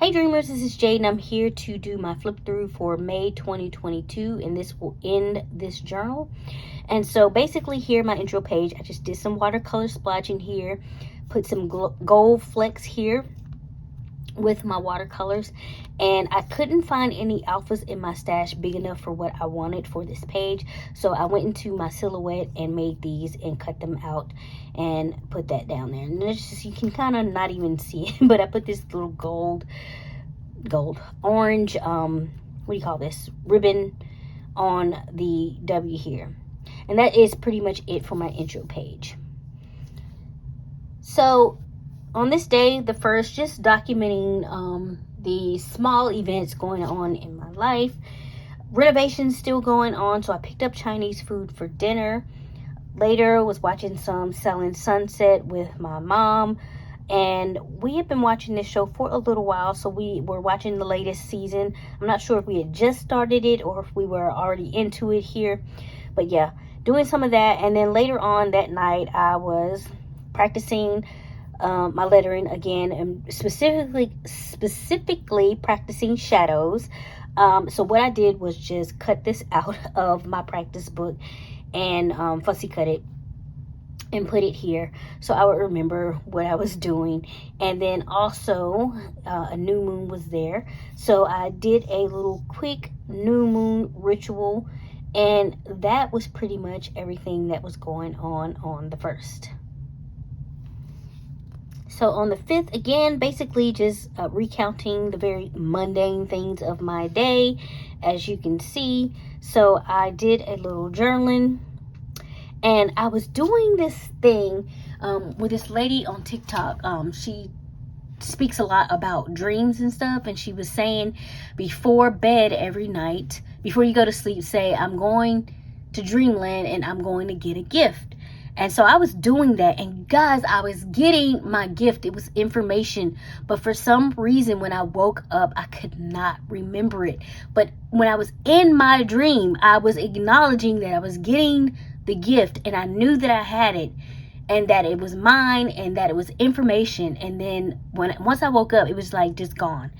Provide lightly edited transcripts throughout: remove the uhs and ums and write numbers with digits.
Hey Dreamers, this is Jade and I'm here to do my flip through for May 2022, and this will end this journal. And so basically here, my intro page, I just did some watercolor splotching here, put some gold flecks here with my watercolors, and I couldn't find any alphas in my stash big enough for what I wanted for this page, so I went into my silhouette and made these and cut them out and put that down there. And it's just, you can kind of not even see it, but I put this little orange what do you call this, ribbon on the W here, and that is pretty much it for my intro page. So on this day, the first, just documenting the small events going on in my life. Renovations still going on, so I picked up Chinese food for dinner. Later was watching some Selling Sunset with my mom, and we had been watching this show for a little while, so we were watching the latest season. I'm not sure if we had just started it or if we were already into it here, but yeah, doing some of that. And then later on that night, I was practicing my lettering again, and specifically practicing shadows. So what I did was just cut this out of my practice book and fussy cut it and put it here so I would remember what I was doing. And then also a new moon was there, so I did a little quick new moon ritual, and that was pretty much everything that was going on the 1st. So on the 5th, again, basically just recounting the very mundane things of my day, as you can see. So I did a little journaling, and I was doing this thing with this lady on TikTok. She speaks a lot about dreams and stuff, and she was saying before bed every night, before you go to sleep, say, I'm going to dreamland and I'm going to get a gift. And so I was doing that, and guys, I was getting my gift. It was information, but for some reason when I woke up, I could not remember it. But when I was in my dream, I was acknowledging that I was getting the gift, and I knew that I had it and that it was mine and that it was information. And then once I woke up, it was like just gone.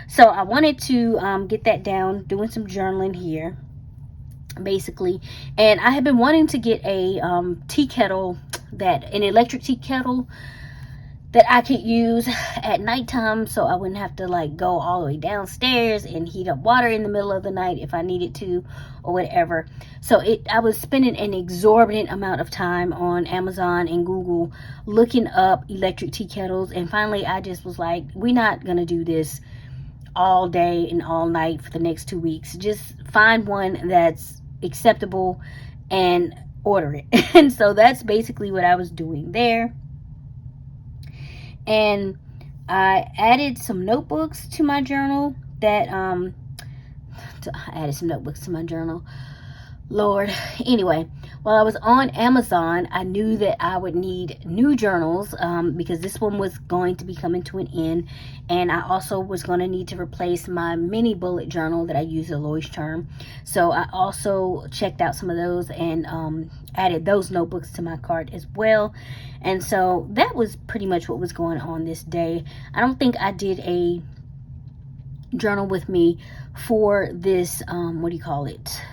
So I wanted to get that down, doing some journaling here basically. And I have been wanting to get a tea kettle, an electric tea kettle that I could use at nighttime, so I wouldn't have to like go all the way downstairs and heat up water in the middle of the night if I needed to or whatever. So I was spending an exorbitant amount of time on Amazon and Google looking up electric tea kettles, and finally I just was like, we're not gonna do this all day and all night for the next 2 weeks. Just find one that's acceptable and order it. And so that's basically what I was doing there. And I added some notebooks to my journal Lord. Anyway, while I was on Amazon, I knew that I would need new journals because this one was going to be coming to an end, and I also was going to need to replace my mini bullet journal that I use at Lois Term. So I also checked out some of those and added those notebooks to my cart as well. And so that was pretty much what was going on this day. I don't think I did a journal with me for this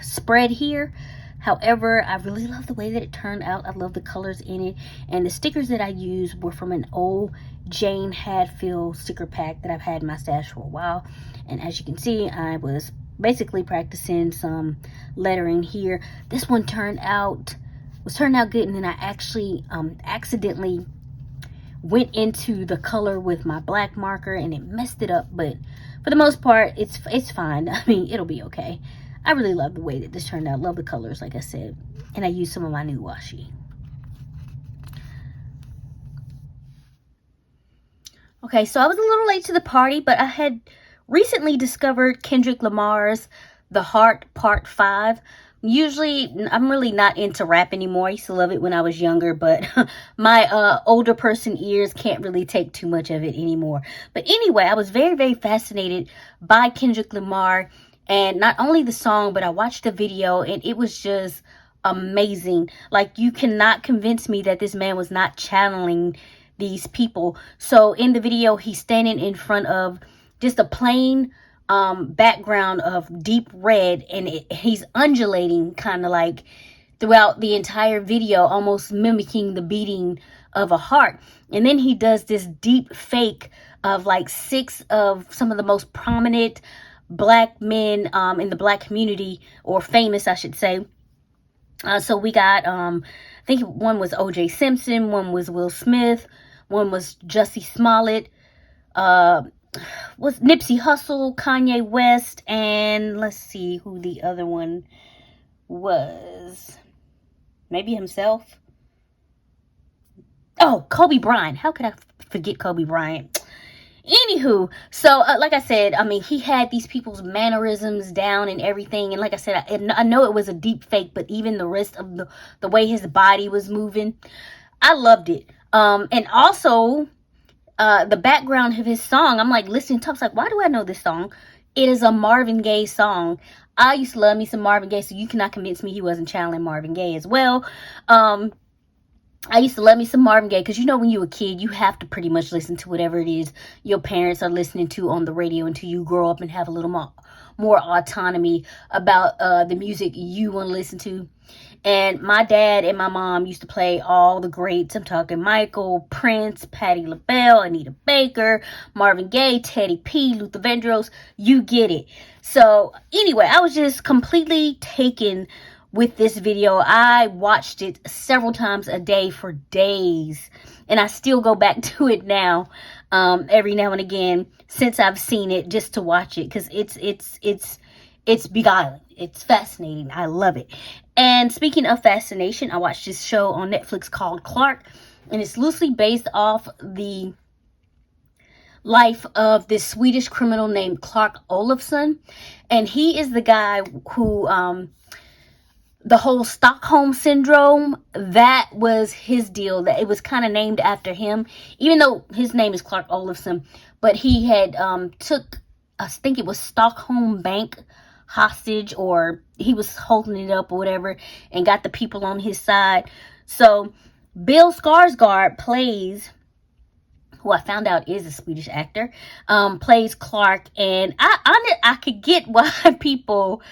spread here. However, I really love the way that it turned out. I love the colors in it, and the stickers that I used were from an old Jane Hadfield sticker pack that I've had in my stash for a while. And as you can see, I was basically practicing some lettering here. This one turned out good, and then I actually accidentally went into the color with my black marker and it messed it up, but for the most part it's fine. I mean, it'll be okay. I really love the way that this turned out. Love the colors, like I said, and I used some of my new washi. Okay, so I was a little late to the party, but I had recently discovered Kendrick Lamar's The Heart Part 5. Usually, I'm really not into rap anymore. I used to love it when I was younger, but my older person ears can't really take too much of it anymore. But anyway, I was very, very fascinated by Kendrick Lamar, and not only the song, but I watched the video, and it was just amazing. Like, you cannot convince me that this man was not channeling these people. So in the video, he's standing in front of just a plain background of deep red, and he's undulating kind of like throughout the entire video, almost mimicking the beating of a heart. And then he does this deep fake of like 6 of some of the most prominent black men in the black community, or famous I should say. So we got I think one was OJ Simpson, one was Will Smith, one was Jussie Smollett, was Nipsey Hussle, Kanye West, and let's see who the other one was. Maybe himself. Oh, Kobe Bryant. How could I forget Kobe Bryant? Anywho, so like I said, I mean, he had these people's mannerisms down and everything. And like I said, I know it was a deep fake, but even the rest of the way his body was moving, I loved it. And also, the background of his song, I'm like listening to it, I was like, why do I know this song? It is a Marvin Gaye song. I used to love me some Marvin Gaye, so you cannot convince me he wasn't channeling Marvin Gaye as well. I used to love me some Marvin Gaye, because you know when you're a kid, you have to pretty much listen to whatever it is your parents are listening to on the radio until you grow up and have a little more autonomy about the music you want to listen to. And my dad and my mom used to play all the greats. I'm talking Michael, Prince, Patti LaBelle, Anita Baker, Marvin Gaye, Teddy P, Luther Vandross. You get it. So anyway, I was just completely taken with this video. I watched it several times a day for days, and I still go back to it now, every now and again since I've seen it, just to watch it, because it's beguiling. It's fascinating. I love it. And speaking of fascination, I watched this show on Netflix called Clark, and it's loosely based off the life of this Swedish criminal named Clark Olofsson. And he is the guy who, the whole Stockholm syndrome, that was his deal. That it was kind of named after him, even though his name is Clark Olofsson. But he had took, I think it was Stockholm Bank hostage, or he was holding it up or whatever, and got the people on his side. So Bill Skarsgård plays, who I found out is a Swedish actor, plays Clark. And I could get why people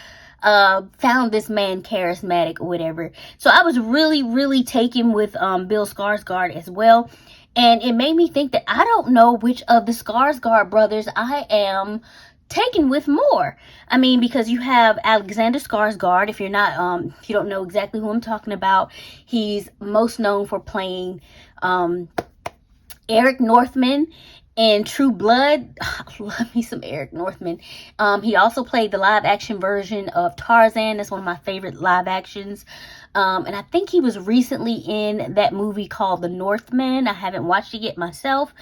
found this man charismatic or whatever. So I was really taken with Bill Skarsgård as well. And it made me think that I don't know which of the Skarsgård brothers I am taken with more. I mean, because you have Alexander Skarsgård. If you're not, if you don't know exactly who I'm talking about, he's most known for playing Eric Northman in True Blood. I love me some Eric Northman. He also played the live action version of Tarzan. That's one of my favorite live actions. And I think he was recently in that movie called The Northman. I haven't watched it yet myself.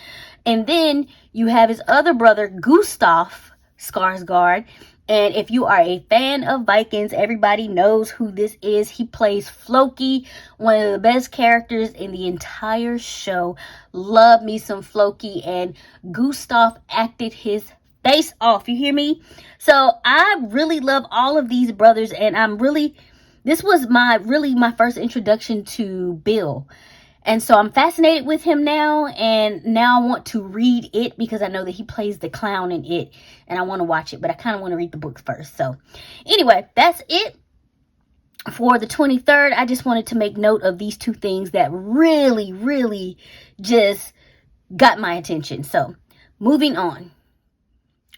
And then you have his other brother, Gustav Skarsgård. And if you are a fan of Vikings, everybody knows who this is. He plays Floki, one of the best characters in the entire show. Love me some Floki, and Gustav acted his face off. You hear me? So I really love all of these brothers, and this was my first introduction to Bill. And so I'm fascinated with him now, and now I want to read it, because I know that he plays the clown in it, and I want to watch it, but I kind of want to read the book first. So anyway, that's it for the 23rd. I just wanted to make note of these two things that really just got my attention. So moving on.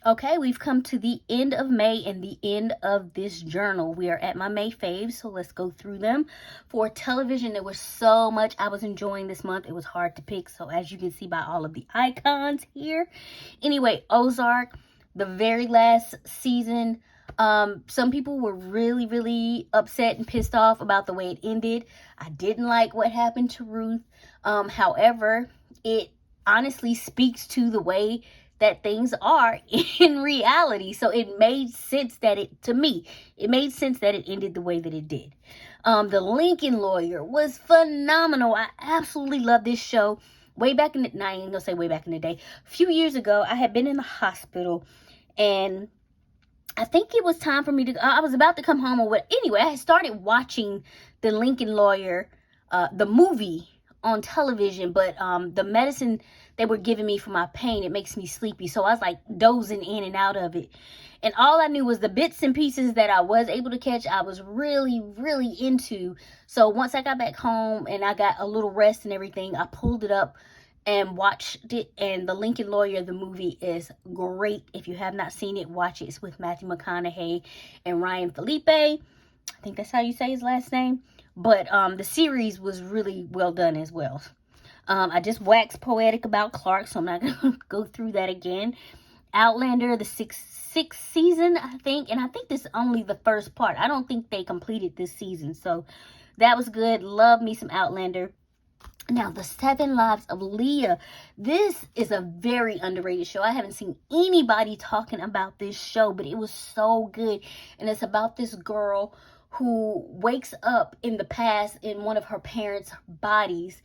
Okay, we've come to the end of May and the end of this journal. We are at my May faves, so let's go through them. For television, there was so much I was enjoying this month. It was hard to pick, so as you can see by all of the icons here. Anyway, Ozark, the very last season. Some people were really upset and pissed off about the way it ended. I didn't like what happened to Ruth. However, it honestly speaks to the way that things are in reality. So it made sense that it made sense that it ended the way that it did. The Lincoln Lawyer was phenomenal. I absolutely love this show. Way back in the, I ain't gonna say way back in the day. A few years ago, I had been in the hospital, and I think it was time for me to, I was about to come home or what. Anyway, I had started watching The Lincoln Lawyer, the movie on television, but the medicine they were giving me for my pain. It makes me sleepy. So I was like dozing in and out of it. And all I knew was the bits and pieces that I was able to catch, I was really, really into. So once I got back home and I got a little rest and everything, I pulled it up and watched it. And The Lincoln Lawyer, the movie, is great. If you have not seen it, watch it. It's with Matthew McConaughey and Ryan Felipe. I think that's how you say his last name. But the series was really well done as well. I just waxed poetic about Clark, so I'm not going to go through that again. Outlander, the sixth season, I think. And I think this is only the first part. I don't think they completed this season. So that was good. Love me some Outlander. Now, The 7 Lives of Leah. This is a very underrated show. I haven't seen anybody talking about this show, but it was so good. And it's about this girl who wakes up in the past in one of her parents' bodies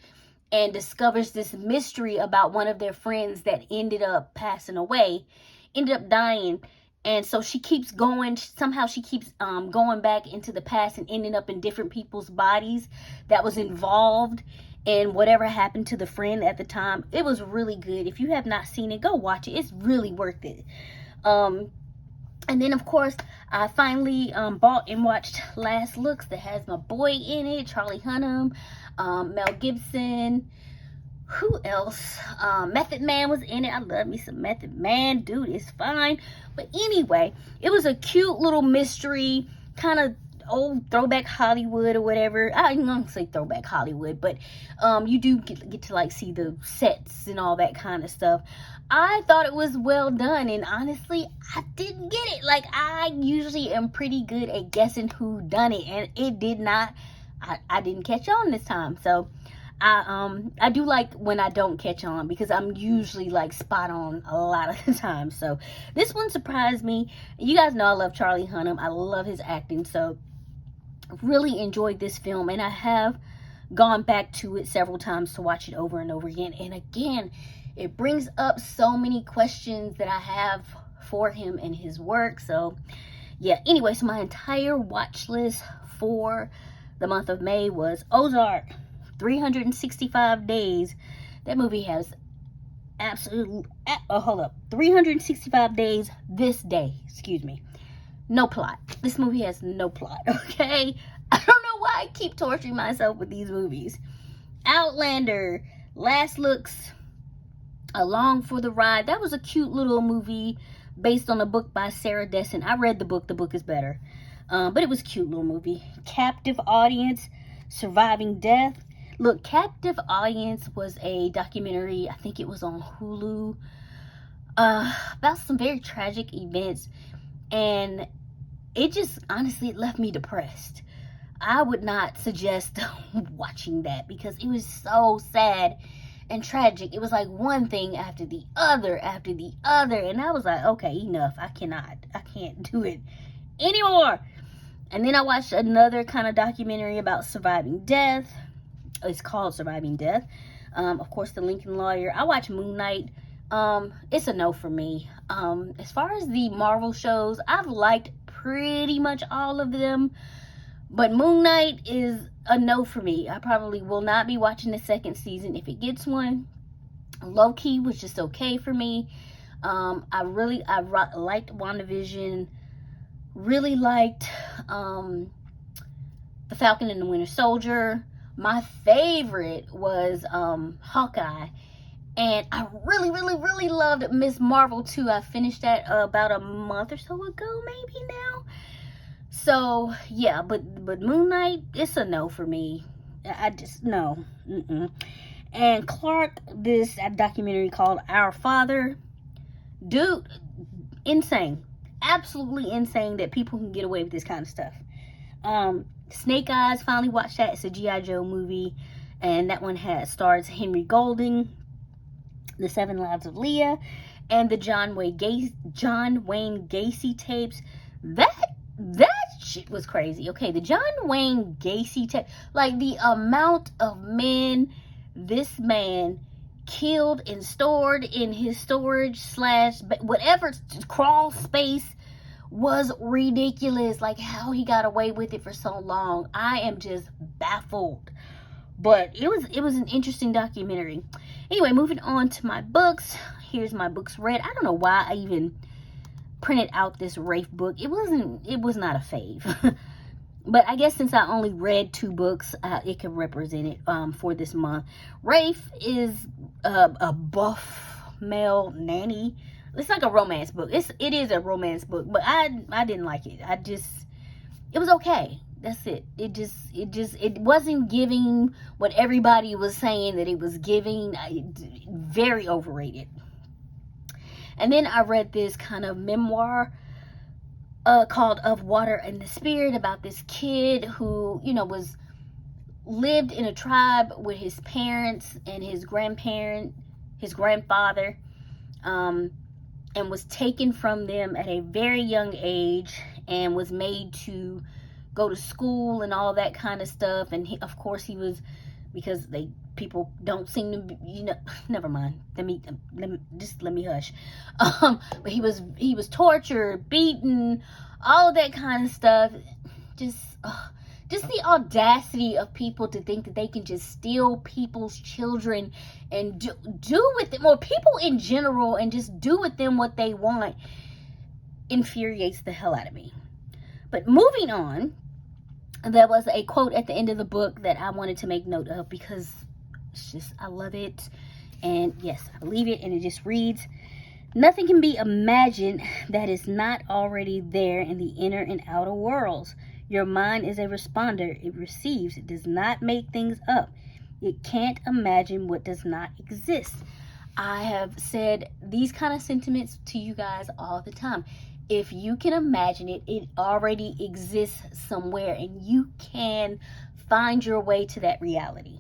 and discovers this mystery about one of their friends that ended up passing away, ended up dying. And so she keeps going. Somehow she keeps going back into the past and ending up in different people's bodies that was involved in whatever happened to the friend at the time. It was really good. If you have not seen it, go watch it. It's really worth it. And then, of course, I finally bought and watched Last Looks that has my boy in it, Charlie Hunnam, Mel Gibson. Who else? Method Man was in it. I love me some Method Man. Dude, it's fine. But anyway, it was a cute little mystery, kind of old throwback Hollywood or whatever. I'm not gonna say throwback Hollywood, but you do get to like see the sets and all that kind of stuff. I thought it was well done, and honestly, I didn't get it. Like, I usually am pretty good at guessing who done it, and it did not. I didn't catch on this time. So I do like when I don't catch on, because I'm usually like spot on a lot of the time. So this one surprised me. You guys know I love Charlie Hunnam. I love his acting. So really enjoyed this film, and I have gone back to it several times to watch it over and over again. And again, it brings up so many questions that I have for him and his work. So yeah, anyway, so my entire watch list for the month of May was Ozark, 365 days. That movie has absolute 365 days this day, excuse me. No plot. This movie has no plot, okay? I don't know why I keep torturing myself with these movies. Outlander, Last Looks, Along for the Ride. That was a cute little movie based on a book by Sarah Dessen. I read the book. The book is better. But it was a cute little movie. Captive Audience, Surviving Death. Look, Captive Audience was a documentary. I think it was on Hulu. About some very tragic events. And it just, honestly, it left me depressed. I would not suggest watching that, because it was so sad and tragic. It was like one thing after the other after the other. And I was like, okay, enough. I can't do it anymore. And then I watched another kind of documentary about surviving death. It's called Surviving Death. Of course, The Lincoln Lawyer. I watched Moon Knight. It's a no for me. As far as the Marvel shows, I've liked pretty much all of them, but Moon Knight is a no for me. I probably will not be watching the second season if it gets one. Loki was just okay for me. I liked WandaVision. Really liked The Falcon and the Winter Soldier. My favorite was Hawkeye. And I really loved Miss Marvel too. I finished that about a month or so ago, maybe now. So yeah, but Moon Knight, it's a no for me. I just no. And Clark, this documentary called Our Father, dude, insane, absolutely insane that people can get away with this kind of stuff. Snake Eyes, finally watched that. It's a G.I. Joe movie, and that one stars Henry Golding. The 7 Lives of Leah, and the John Wayne Gacy tapes. That shit was crazy. Okay, the John Wayne Gacy tape, like the amount of men this man killed and stored in his storage / whatever crawl space was ridiculous. Like, how he got away with it for so long, I am just baffled. But it was an interesting documentary. Anyway, moving on to my books. Here's my books read. I don't know why I even printed out this Rafe book. It was not a fave. But I guess since I only read 2 books, it can represent it for this month. Rafe is a buff male nanny. It's like a romance book. It is a romance book, but I didn't like it. It was okay. That's it. It wasn't giving what everybody was saying that it was giving. Very overrated. And then I read this kind of memoir called Of Water and the Spirit, about this kid who, lived in a tribe with his parents and his grandfather, and was taken from them at a very young age and was made to go to school and all that kind of stuff. And of course he was, because people don't seem to be, never mind. Let me hush. But he was tortured, beaten, all that kind of stuff. Just the audacity of people to think that they can just steal people's children and do with them, or people in general, and just do with them what they want, infuriates the hell out of me. But moving on, there was a quote at the end of the book that I wanted to make note of, because I love it, and yes, I believe it. And it just reads, "Nothing can be imagined that is not already there in the inner and outer worlds. Your mind is a responder. It receives. It does not make things up. It can't imagine what does not exist." I have said these kind of sentiments to you guys all the time. If you can imagine it, it already exists somewhere, and you can find your way to that reality.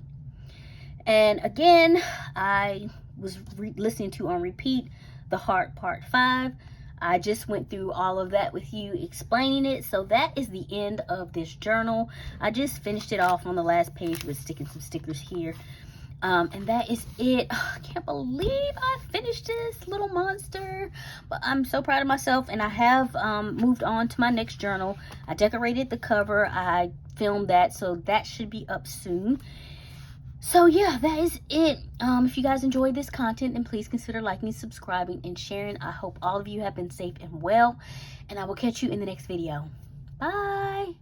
And again, I was listening to on repeat The Heart Part 5. I just went through all of that with you, explaining it. So that is the end of this journal. I just finished it off on the last page with sticking some stickers here. And that is it. I can't believe I finished this little monster, but I'm so proud of myself. And I have moved on to my next journal. I decorated the cover. I filmed that, so that should be up soon. So yeah, that is it. If you guys enjoyed this content, then please consider liking, subscribing, and sharing. I hope all of you have been safe and well, and I will catch you in the next video. Bye.